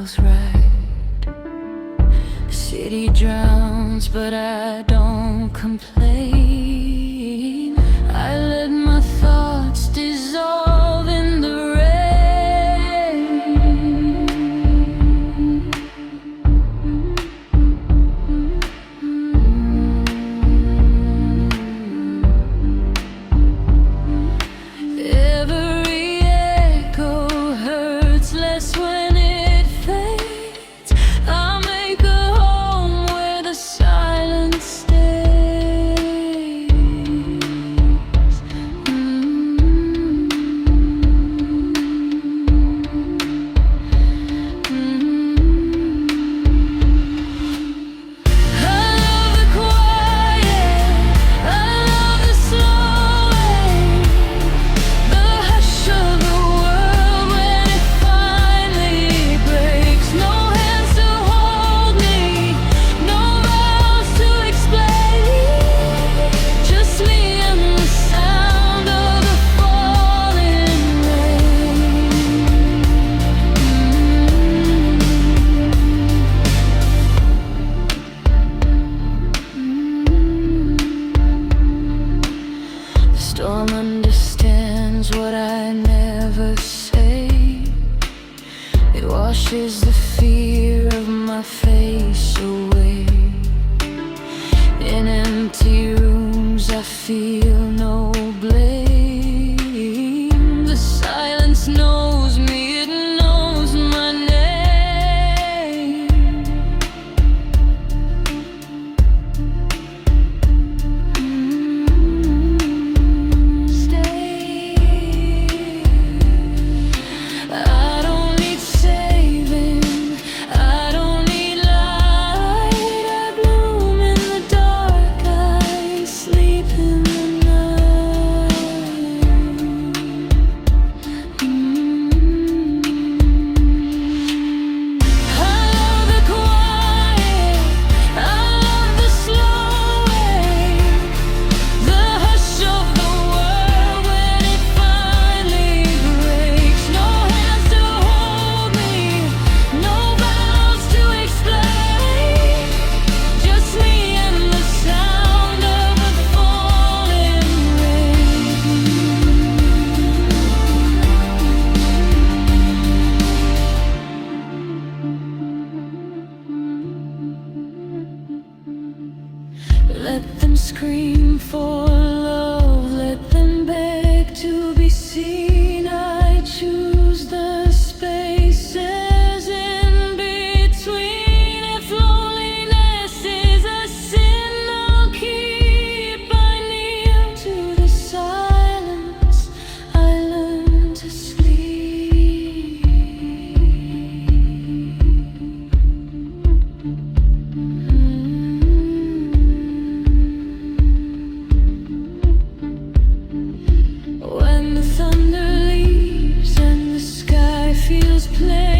feels right. The city drowns, but I don't complain. I let my thoughts dissolve in the rain. Every echo hurts less when it fades. I'll make a home where the silence stays. I love the quiet, I love the slow wave, the hush of the world when it finally breaks. No hands to hold me, no vows to explain, just me and the sound of the falling rain. The storm understands what I never say. It washes the fear of my face away. In empty rooms I feel no blame. The silence knows me, it knows my name. I don't need saving, I don't need light. I bloom in the dark, I sleep in the night. I love the quiet, I love the slow wave, the hush of the world when it finally breaks. No hands to hold me, no vows to explain, just me and the sound of the falling rain. Let them scream for love, let them beg to be seen. I choose the spaces in between. If loneliness is a sin, I'll keep. I kneel to the silence, I learn to sleep. When the thunder leaves and the sky feels plain,